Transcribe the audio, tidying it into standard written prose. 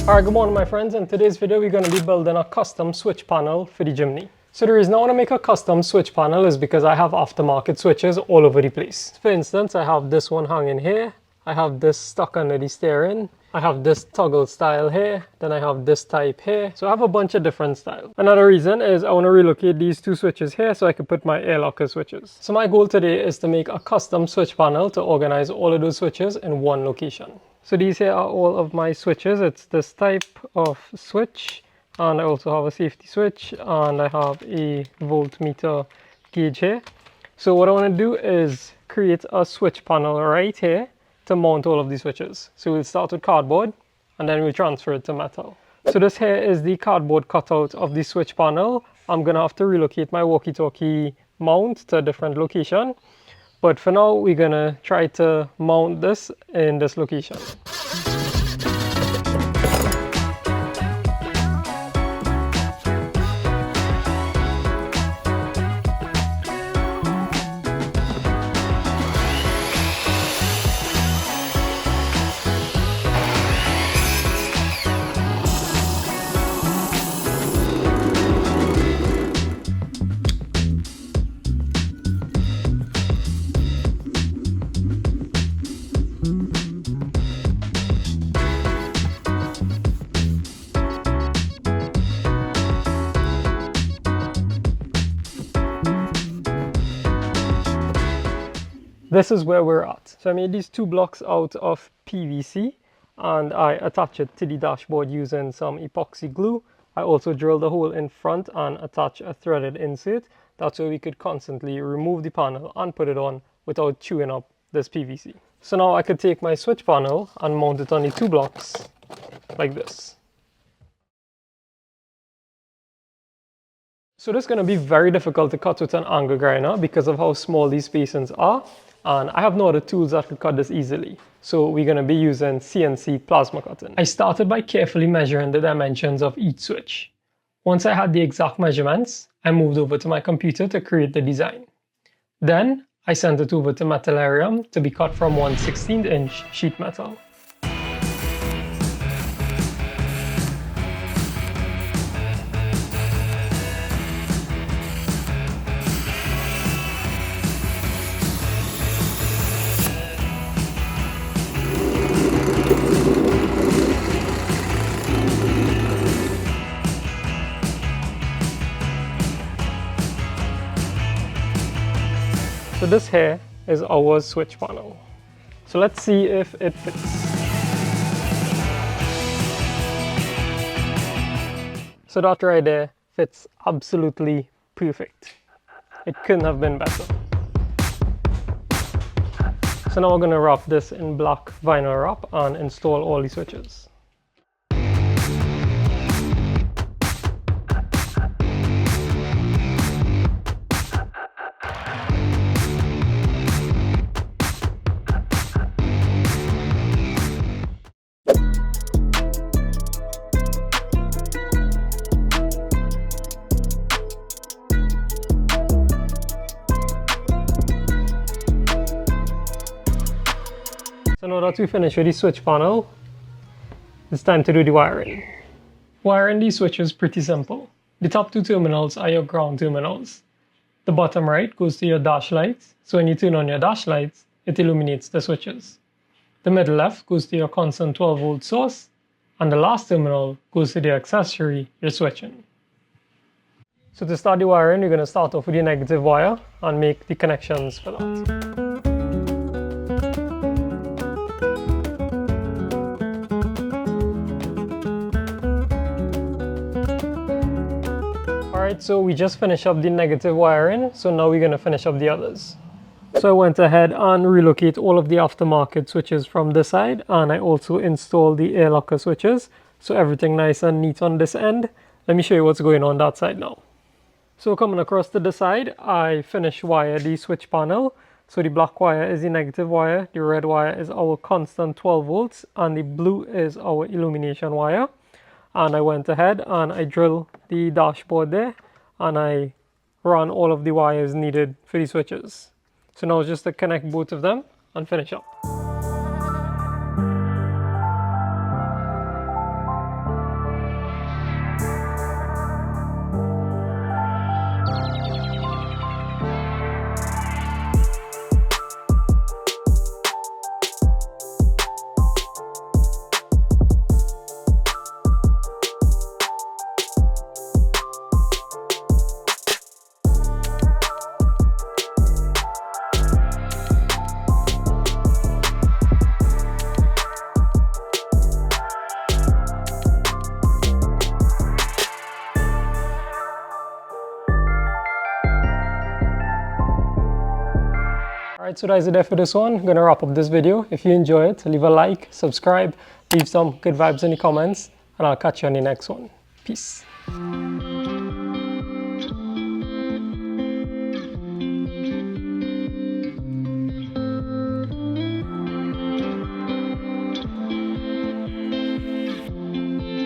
Alright, good morning my friends. In today's video we're going to be building a custom switch panel for the Jimny. So the reason I want to make a custom switch panel is because I have aftermarket switches all over the place. For instance, I have this one hanging here, I have this stuck under the steering, I have this toggle style here, then I have this type here. So I have a bunch of different styles. Another reason is I want to relocate these two switches here so I can put my air locker switches. So my goal today is to make a custom switch panel to organize all of those switches in one location. So these here are all of my switches. It's this type of switch, and I also have a safety switch, and I have a voltmeter gauge here. So what I want to do is create a switch panel right here to mount all of these switches. So we'll start with cardboard and then we'll transfer it to metal. So this here is the cardboard cutout of the switch panel. I'm gonna have to relocate my walkie-talkie mount to a different location. But for now, we're gonna try to mount this in this location. This is where we're at. So I made these two blocks out of PVC and I attach it to the dashboard using some epoxy glue. I also drilled a hole in front and attach a threaded insert. That's way we could constantly remove the panel and put it on without chewing up this PVC. So now I could take my switch panel and mount it on the two blocks like this. So this is going to be very difficult to cut with an angle grinder because of how small these spacings are. And I have no other tools that could cut this easily. So we're going to be using CNC plasma cutting. I started by carefully measuring the dimensions of each switch. Once I had the exact measurements, I moved over to my computer to create the design. Then I sent it over to Metalarium to be cut from 1/16" sheet metal. So this here is our switch panel. So let's see if it fits. So that right there fits absolutely perfect. It couldn't have been better. So now we're going to wrap this in black vinyl wrap and install all the switches. So now that we finished with the switch panel, it's time to do the wiring. Wiring these switches is pretty simple. The top two terminals are your ground terminals. The bottom right goes to your dash lights, so when you turn on your dash lights, it illuminates the switches. The middle left goes to your constant 12 volt source, and the last terminal goes to the accessory you're switching. So to start the wiring, you're going to start off with your negative wire and make the connections for that. Alright, so we just finished up the negative wiring, so now we're going to finish up the others. So I went ahead and relocated all of the aftermarket switches from this side, and I also installed the air locker switches, so everything nice and neat on this end. Let me show you what's going on that side now. So coming across to the side, I finished wire the switch panel. So the black wire is the negative wire, the red wire is our constant 12 volts, and the blue is our illumination wire. And I went ahead and I drilled the dashboard there and I ran all of the wires needed for the switches. So now it's just to connect both of them and finish up. Alright, so that's it there for this one. I'm gonna wrap up this video. If you enjoy it, leave a like, subscribe, leave some good vibes in the comments, and I'll catch you on the next one. Peace.